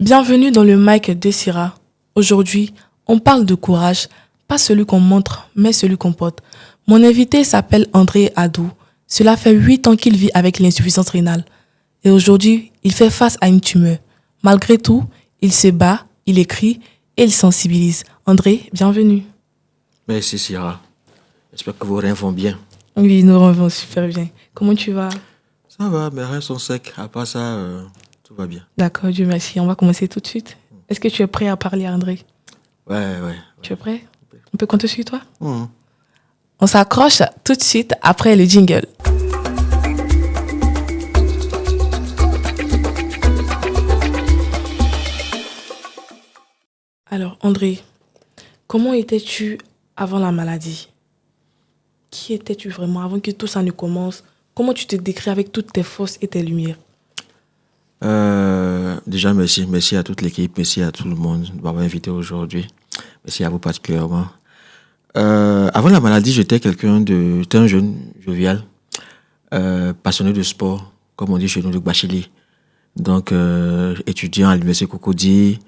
Bienvenue dans le mic de Syrah. Aujourd'hui, on parle de courage, pas celui qu'on montre, mais celui qu'on porte. Mon invité s'appelle André Adou. Cela fait 8 ans qu'il vit avec l'insuffisance rénale. Et aujourd'hui, il fait face à une tumeur. Malgré tout, il se bat, il écrit et il sensibilise. André, bienvenue. Merci Syrah. J'espère que vos reins vont bien. Oui, nous revenons super bien. Comment tu vas? Ça va, mes reins sont secs. À part ça, tout va bien. D'accord, Dieu merci. On va commencer tout de suite. Est-ce que tu es prêt à parler à André? Ouais. Tu es prêt? On peut compter sur toi? Mhm. On s'accroche tout de suite après le jingle. Alors, André, comment étais-tu avant la maladie? Qui étais-tu vraiment avant que tout ça ne commence? Comment tu te décris avec toutes tes forces et tes lumières? Déjà, merci. Merci à toute l'équipe. Merci à tout le monde de m'avoir invité aujourd'hui. Merci à vous particulièrement. Avant la maladie, j'étais un jeune jovial, passionné de sport, comme on dit chez nous, de Bacheli. Donc, étudiant à l'université Cocody,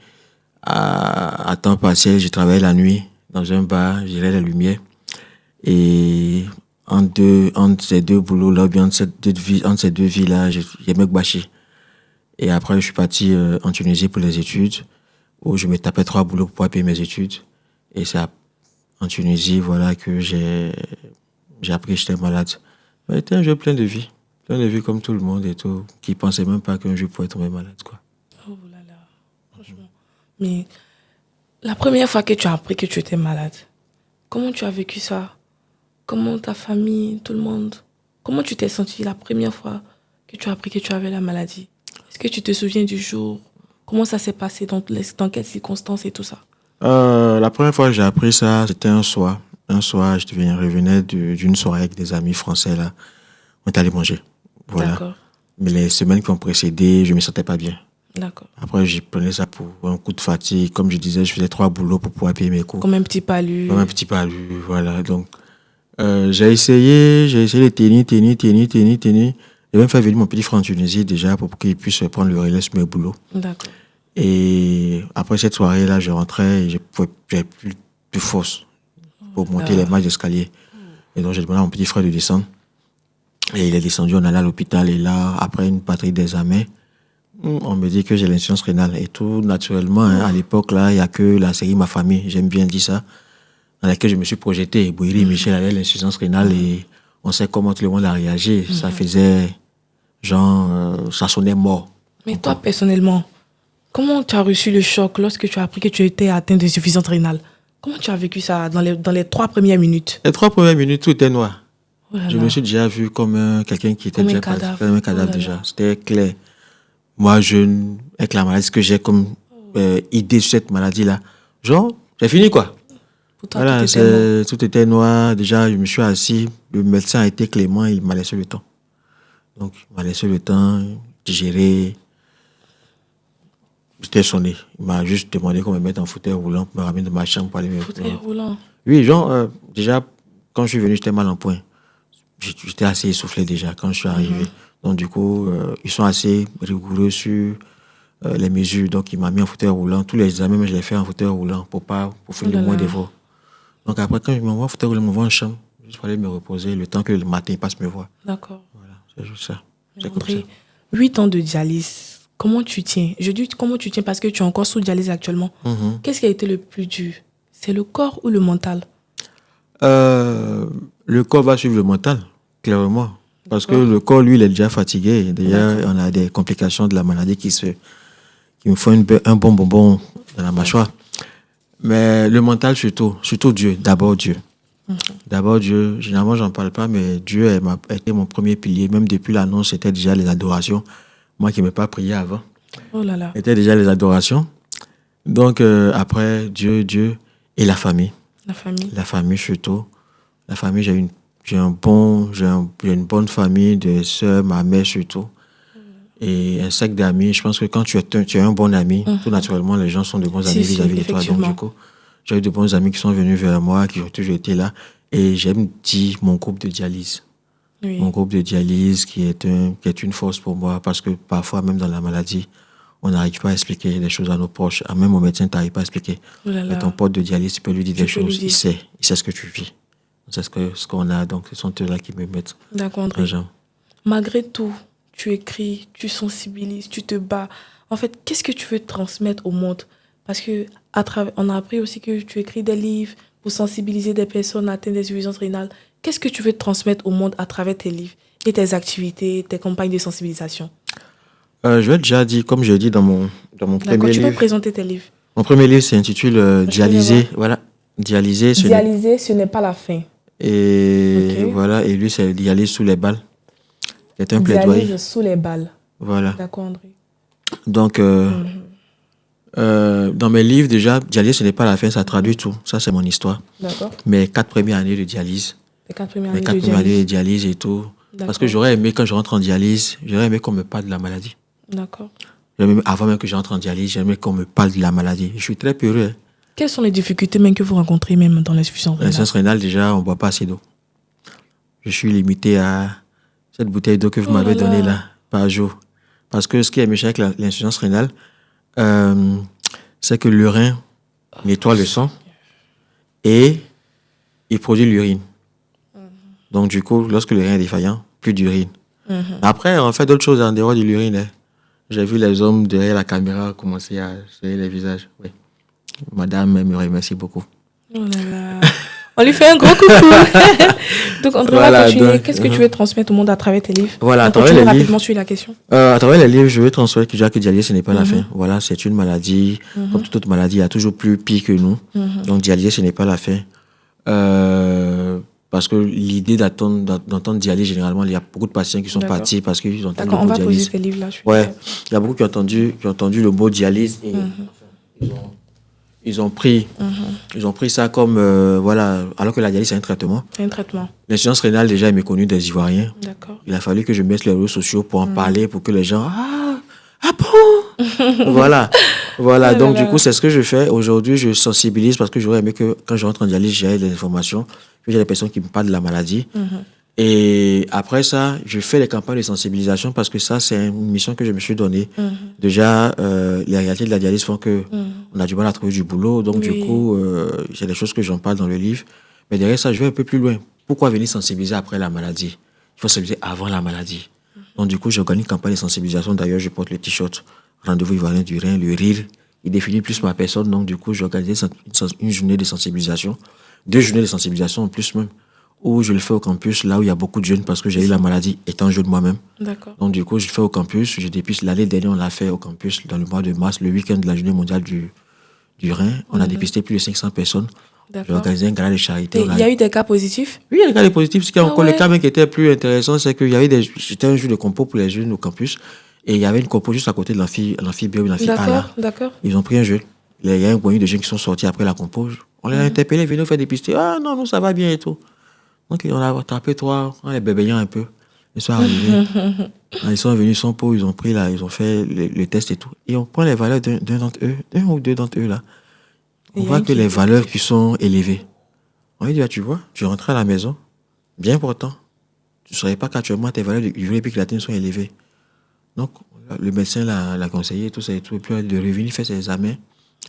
à temps partiel, je travaillais la nuit dans un bar, je gérais la lumière. Et entre ces deux boulots-là, bien entre ces deux vies-là, j'aimais Gbashi. Et après, je suis parti en Tunisie pour les études, où je me tapais 3 boulots pour pouvoir payer mes études. Et c'est en Tunisie, voilà, que j'ai appris que j'étais malade. Mais j'étais un jeu plein de vie comme tout le monde et tout, qui pensait même pas qu'un jour je pourrais tomber malade, quoi. Oh là là, franchement. Mais la première fois que tu as appris que tu étais malade, comment tu as vécu ça? Comment ta famille, tout le monde, comment tu t'es senti la première fois que tu as appris que tu avais la maladie? Est-ce que tu te souviens du jour? Comment ça s'est passé? Dans quelles circonstances et tout ça? La première fois que j'ai appris ça, c'était un soir. Un soir, revenais d'une soirée avec des amis français, là. On est allé manger. Voilà. D'accord, Mais les semaines qui ont précédé, je me sentais pas bien. d'accord. Après, j'ai prenais ça pour un coup de fatigue. Comme je disais, je faisais 3 boulots pour pouvoir payer mes cours. Comme un petit palu. Comme un petit palu, voilà. Donc, j'ai essayé de tenir. J'ai même fait venir mon petit frère en Tunisie déjà pour qu'il puisse prendre le relais sur mes boulots. D'accord. Et après cette soirée-là, je rentrais et j'avais plus de force pour monter les marches d'escalier. Et donc, j'ai demandé à mon petit frère de descendre. Et il est descendu, on allait à l'hôpital. Et là, après une batterie d'examens, on me dit que j'ai l'insuffisance rénale. Et tout naturellement, hein, à l'époque, là, il n'y a que la série Ma Famille, j'aime bien dire ça, dans laquelle je me suis projeté. Bouiri et Michel avaient l'insuffisance rénale et on sait comment tout le monde a réagi. Ça faisait genre, ça sonnait mort. Mais toi, personnellement, comment tu as reçu le choc lorsque tu as appris que tu étais atteint d'insuffisance rénale? Comment tu as vécu ça dans les 3 premières minutes? Les 3 premières minutes, tout était noir. Oh là Je là. me suis déjà vu comme quelqu'un qui était Comme un déjà cadavre. comme un cadavre Oh là déjà. là. C'était clair. Moi, jeune, avec la maladie, ce que j'ai comme idée sur cette maladie-là, genre, j'ai fini quoi. Pour toi, Voilà, tout était mort. tout était noir. Déjà, je me suis assis. Le médecin a été clément, il m'a laissé le temps. Donc, il m'a laissé le temps, digérer. J'étais sonné. Il m'a juste demandé qu'on me mette en fauteuil roulant pour me ramener de ma chambre pour aller me... Fauteuil roulant. Oui, genre, déjà, quand je suis venu, j'étais mal en point. J'étais assez essoufflé déjà quand je suis arrivé. Donc, du coup, ils sont assez rigoureux sur les mesures. Donc, il m'a mis en fauteuil roulant. Tous les examens, je les fait en fauteuil roulant pour faire Oh là le moins là. d'efforts. Donc, après, quand je m'envoie en fauteuil roulant, je m'envoie en chambre. Juste pour aller me reposer le temps que le matin, il passe me voir. D'accord. Voilà, c'est juste ça. C'est comme ça. André, 8 ans de dialyse. Comment tu tiens? Je dis comment tu tiens parce que tu es encore sous dialyse actuellement. Mhm. Qu'est-ce qui a été le plus dur? C'est le corps ou le mental? Le corps va suivre le mental, clairement. Parce que D'accord. le corps, lui, il est déjà fatigué. Déjà, D'accord. on a des complications de la maladie qui me font un bon bonbon dans la mâchoire. Mais le mental, surtout Dieu, d'abord Dieu. D'abord Dieu, généralement, j'en parle pas, mais Dieu a été mon premier pilier. Même depuis l'annonce, c'était déjà les adorations. Moi qui n'aimais pas prier avant, Oh là là. c'était déjà les adorations. Donc, après, Dieu et la famille. La famille. La famille surtout. La famille, j'ai une bonne famille de sœurs, ma mère surtout. Et un sac d'amis. Je pense que quand tu es un bon ami, tout naturellement, les gens sont de bons amis Si, vis-à-vis de toi. Donc, effectivement. du coup, j'ai eu de bons amis qui sont venus vers moi, qui ont toujours été là. Et j'aime dire mon groupe de dialyse. Oui. Mon groupe de dialyse qui est une force pour moi parce que parfois, même dans la maladie, on n'arrive pas à expliquer les choses à nos proches. Même au médecin, tu n'arrives pas à expliquer. Oh là là. Mais ton pote de dialyse, tu peux lui dire des peux lui choses. dire. Il sait ce que tu vis. C'est ce qu'on a. Donc, ce sont eux-là qui me mettent D'accord, en André. jambe. Malgré tout, tu écris, tu sensibilises, tu te bats. En fait, qu'est-ce que tu veux transmettre au monde? Parce que on a appris aussi que tu écris des livres pour sensibiliser des personnes atteintes d'insuffisance rénale. Qu'est-ce que tu veux transmettre au monde à travers tes livres et tes activités, tes campagnes de sensibilisation? Je l'ai déjà dit, comme je l'ai dit dans mon D'accord, premier tu peux livre. présenter tes livres. Mon premier livre s'intitule Dialysé. voir. Voilà. Dialysé. Dialyser, ce n'est pas la fin. Et Ok. voilà. Et lui, c'est Dialyse sous les balles. C'est un plaidoyer. Dialyse sous les balles. Voilà. D'accord, André. Donc, dans mes livres, déjà, dialyse, ce n'est pas la fin, ça traduit tout. Ça, c'est mon histoire. D'accord. Mes 4 premières années de dialyse. Les 4 premières Mes années 4 de premières années de dialyse. dialyse et tout. Parce que D'accord. j'aurais aimé, quand je rentre en dialyse, j'aurais aimé qu'on me parle de la maladie. D'accord. Avant même que je rentre en dialyse, j'aurais aimé qu'on me parle de la maladie. Je suis très peureux. Hein. Quelles sont les difficultés même que vous rencontrez même dans l'insuffisance rénale? L'insuffisance rénale, déjà, on ne boit pas assez d'eau. Je suis limité à cette bouteille d'eau que vous m'avez donnée là, par jour. Parce que ce qui est méchant avec l'insuffisance rénale, c'est que le rein nettoie le sang et il produit l'urine. Donc, du coup, lorsque le rein est défaillant, plus d'urine. Après, on fait d'autres choses en dehors de l'urine. Hein. J'ai vu les hommes derrière la caméra commencer à serrer les visages. Oui. Madame me remercie beaucoup. Oh là là. On lui fait un gros coucou. Donc, André, Voilà, va continuer. donc, Qu'est-ce que tu veux transmettre au monde à travers tes livres? Voilà, à On travers continue les livres. rapidement sur la question. À travers les livres, je veux transmettre que déjà que dialyse, ce n'est pas la fin. Voilà, c'est une maladie. Comme toute autre maladie, il y a toujours plus pire que nous. Donc, dialyse, ce n'est pas la fin. Parce que l'idée d'entendre dialyse, généralement, il y a beaucoup de patients qui sont D'accord. partis parce qu'ils ont entendu D'accord, le on mot va poser dialyse. tes livres là. Ouais, il y a beaucoup qui ont entendu le mot dialyse et ils ont pris ça comme, voilà, alors que la dialyse, c'est un traitement. C'est un traitement. L'insuffisance rénale, déjà, est méconnue des Ivoiriens. D'accord. Il a fallu que je mette les réseaux sociaux pour en parler, pour que les gens... Ah bon. Voilà. Oh Donc, là du là. coup, c'est ce que je fais. Aujourd'hui, je sensibilise parce que j'aurais aimé que quand je rentre en dialyse, j'ai des informations, que j'ai des personnes qui me parlent de la maladie. Et après ça, je fais les campagnes de sensibilisation parce que ça, c'est une mission que je me suis donnée. Déjà, les réalités de la dialyse font que on a du mal à trouver du boulot. Donc, Oui. du coup, j'ai des choses que j'en parle dans le livre. Mais derrière ça, je vais un peu plus loin. Pourquoi venir sensibiliser après la maladie? Il faut sensibiliser avant la maladie. Donc, du coup, j'organise une campagne de sensibilisation. D'ailleurs, je porte le t-shirt Rendez-vous ivoirien du rein, le rire. Il définit plus ma personne. Donc, du coup, j'ai organisé une journée de sensibilisation. 2 journées de sensibilisation en plus même. Où je le fais au campus, là où il y a beaucoup de jeunes, parce que j'ai eu la maladie étant jeune moi-même. D'accord. Donc, du coup, je le fais au campus. Je dépiste. L'année dernière, on l'a fait au campus dans le mois de mars, le week-end de la journée mondiale du rein. On a dépisté plus de 500 personnes. J'ai D'accord. organisé un gala de charité. Et il y a eu des cas positifs? Oui, il y a des cas positifs. Encore ouais. le cas même qui était plus intéressant, c'est qu'il y avait c'était un jour de compo pour les jeunes au campus. Et il y avait une compo juste à côté de l'amphi bio, l'amphi A là. D'accord, d'accord. Ils ont pris un jeune. Il y a un boignon de jeunes qui sont sortis après la compo. On les a interpellés, venez nous faire dépister. Ah non, nous, ça va bien et tout. Donc, on a tapé 3, en les bébéillant un peu. Ils sont arrivés. Ils sont venus sans peau, ils ont pris là, ils ont fait le test et tout. Et on prend les valeurs d'un d'entre eux, d'un ou deux d'entre eux là. On voit que les valeurs qui sont élevées. On lui dit, ah, tu vois, tu rentres à la maison, bien pourtant. Tu ne saurais pas qu'actuellement tes valeurs d'urée et créatine sont élevées. Donc, le médecin l'a conseillé, tout ça et tout. Et puis, il est revenu, il fait ses examens.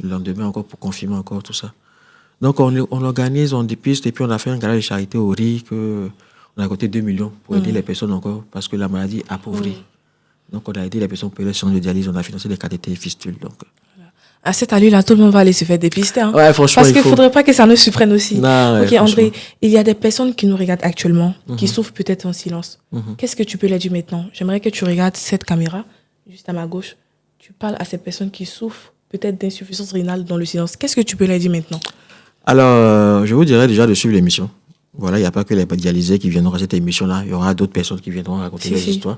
Le lendemain encore pour confirmer encore tout ça. Donc, on l'organise, on dépiste, et puis on a fait un gala de charité au riz, on a coté 2 millions pour aider les personnes encore, parce que la maladie appauvrit. Donc, on a aidé les personnes pour les soins de dialyse, on a financé des cathéters et fistules. Donc. À cette allure-là, tout le monde va aller se faire dépister. Hein. Ouais, franchement, parce qu'il ne faudrait pas que ça nous surprenne aussi. Non, ok, André, il y a des personnes qui nous regardent actuellement, qui souffrent peut-être en silence. Qu'est-ce que tu peux leur dire maintenant? J'aimerais que tu regardes cette caméra, juste à ma gauche. Tu parles à ces personnes qui souffrent peut-être d'insuffisance rénale dans le silence. Qu'est-ce que tu peux leur dire maintenant? Alors, je vous dirais déjà de suivre l'émission. Voilà, il n'y a pas que les dialysés qui viendront à cette émission-là. Il y aura d'autres personnes qui viendront raconter des histoires.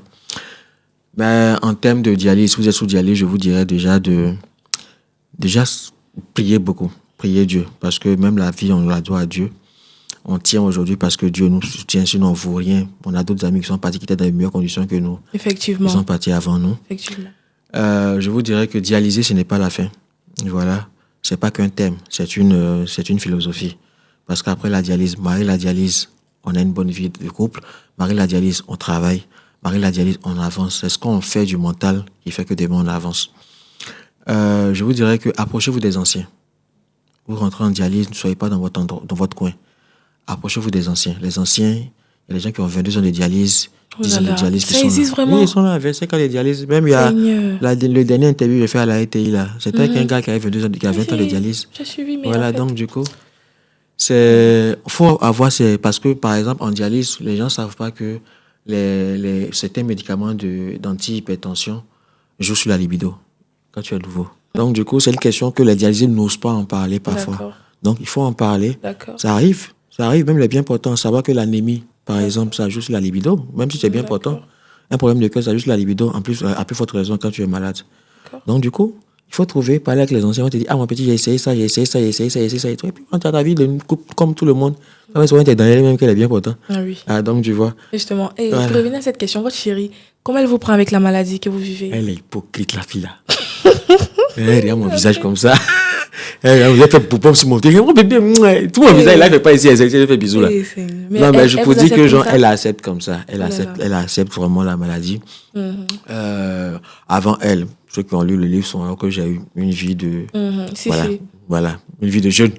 Mais en termes de dialyse, si vous êtes sous dialyse, je vous dirais déjà prier beaucoup. Prier Dieu. Parce que même la vie, on la doit à Dieu. On tient aujourd'hui parce que Dieu nous soutient, sinon on ne vaut rien. On a d'autres amis qui sont partis, qui étaient dans les meilleures conditions que nous. Effectivement. Ils sont partis avant nous. Effectivement. Je vous dirais que dialyser, ce n'est pas la fin. Voilà. C'est pas qu'un thème, c'est une philosophie. Parce qu'après la dialyse, la dialyse, on a une bonne vie de couple. La dialyse, on travaille. La dialyse, on avance. C'est ce qu'on fait du mental qui fait que demain, on avance. je vous dirais que approchez-vous des anciens. Vous rentrez en dialyse, ne soyez pas dans votre coin. Approchez-vous des anciens. Les anciens, il y a des gens qui ont 22 ans de dialyse, 10 ans de dialyse qui ça sont existe là. vraiment? Oui, ils sont là, 25 ans de dialyse. Même il y a le dernier interview que j'ai fait à la RTI, là. C'était avec un gars qui avait 22 ans, qui a 20 ans de dialyse. J'ai suivi, mais Voilà, en fait... donc du coup, faut avoir parce que par exemple en dialyse, les gens ne savent pas que certains médicaments d'anti-hypertension jouent sur la libido quand tu es nouveau. Donc du coup, c'est une question que les dialysés n'osent pas en parler parfois. D'accord. Donc il faut en parler. D'accord. Ça arrive, même les bien portants. Savoir que l'anémie, par exemple, ça joue sur la libido, même si c'est bien portant. Un problème de cœur, ça joue sur la libido, en plus, à plus forte raison quand tu es malade. Donc du coup, il faut parler avec les anciens. On te dit, ah mon petit, j'ai essayé ça. Et puis quand tu as ta vie de couple comme tout le monde, ça va souvent être dans les mêmes qu'elle est bien portant. Ah oui. Ah, donc tu vois. Justement. Et pour revenir à cette question, votre chérie, comment elle vous prend avec la maladie que vous vivez? Elle est hypocrite, la fille là. Elle regarde mon visage comme ça. Elle a fait poupon sur mon bébé. Tout mon visage, là, il ne fait pas ici. Elle fait bisous là. Non, mais je vous dis que genre, elle accepte comme ça. Elle accepte vraiment la maladie. Avant elle, ceux qui ont lu le livre sont alors que j'ai eu une vie de... Voilà, une vie de jeune.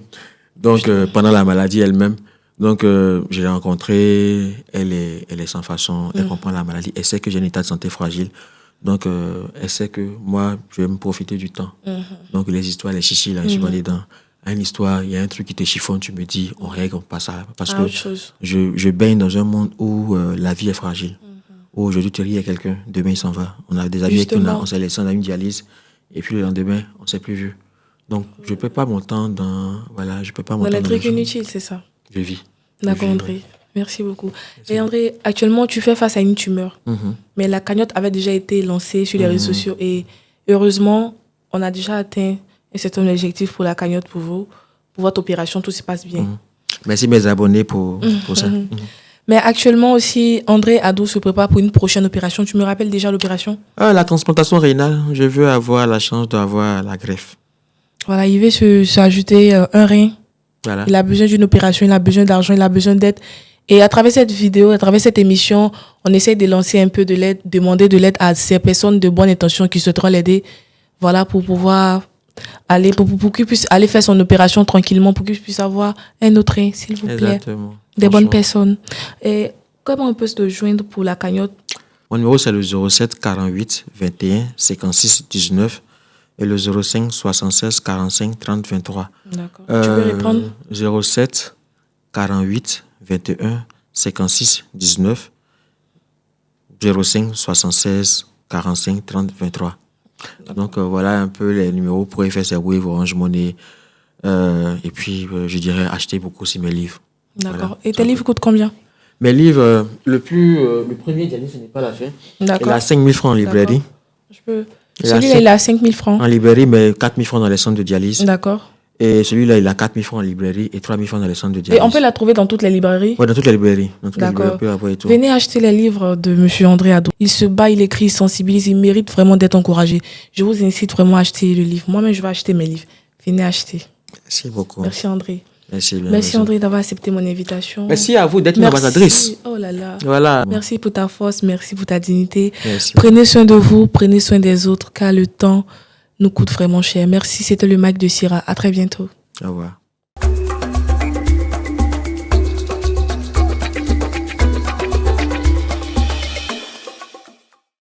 Donc, pendant la maladie elle-même, donc, je l'ai rencontrée, elle est sans façon, elle comprend la maladie, elle sait que j'ai un état de santé fragile. Donc, elle sait que moi, je vais me profiter du temps. Donc, les histoires, les chichis, là, je suis pas dedans. Une histoire, il y a un truc qui te chiffonne, tu me dis, on règle, on passe à ça. Parce que je baigne dans un monde où la vie est fragile. Où aujourd'hui, tu ris à quelqu'un, demain, il s'en va. On a des amis on s'est laissé, on a une dialyse, et puis le lendemain, on ne s'est plus vu. Donc, je ne perds pas mon temps dans... Voilà, je ne perds pas mon temps dans les trucs inutiles, c'est ça. Je vis. D'accord, André. Merci beaucoup. Et André, actuellement, tu fais face à une tumeur. Mais la cagnotte avait déjà été lancée sur les réseaux sociaux. Et heureusement, on a déjà atteint un certain objectif pour la cagnotte pour vous. Pour votre opération, tout se passe bien. Merci mes abonnés pour ça. Mais actuellement aussi, André Adou se prépare pour une prochaine opération. Tu me rappelles déjà l'opération? La transplantation rénale. Je veux avoir la chance d'avoir la greffe. Voilà, il veut s'ajouter un rein. Voilà. Il a besoin d'une opération, il a besoin d'argent, il a besoin d'aide. Et à travers cette vidéo, à travers cette émission, on essaie de lancer un peu de l'aide, demander de l'aide à ces personnes de bonne intention qui souhaiteront l'aider. Voilà, pour pouvoir aller, pour qu'il puisse aller faire son opération tranquillement, pour qu'il puisse avoir un autre rein, s'il vous plaît. Exactement. Des bonnes personnes. Et comment on peut se joindre pour la cagnotte? Mon numéro, c'est le 07 48 21 56 19 et le 05 76 45 30 23. D'accord. Tu peux répondre? 07 48 21 56 19 05 76 45 30 23. Donc voilà un peu les numéros pour faire ses Wave, Orange Money. Et puis je dirais acheter beaucoup aussi mes livres. D'accord. Voilà. Et tes livres coûtent combien? Mes livres, le premier dialyse, ce n'est pas la fin. D'accord. Il a 5 000 francs en librairie. Celui-là, il a 5 000 francs. En librairie, mais 4 000 francs dans les centres de dialyse. D'accord. Et celui-là, il a 4 000 francs en librairie et 3 000 francs dans les centres de dialyse. Et on peut la trouver dans toutes les librairies? Oui, dans toutes les librairies. D'accord. Venez acheter les livres de M. André Adou. Il se bat, il écrit, il sensibilise, il mérite vraiment d'être encouragé. Je vous incite vraiment à acheter le livre. Moi-même, je vais acheter mes livres. Venez acheter. Merci beaucoup. Merci André. Merci André d'avoir accepté mon invitation. Merci à vous d'être une ambassadrice. Oh là là. Voilà. Merci pour ta force, merci pour ta dignité. Merci. Prenez soin de vous, prenez soin des autres, car le temps nous coûte vraiment cher. Merci, c'était le Mac de Syrah. À très bientôt. Au revoir.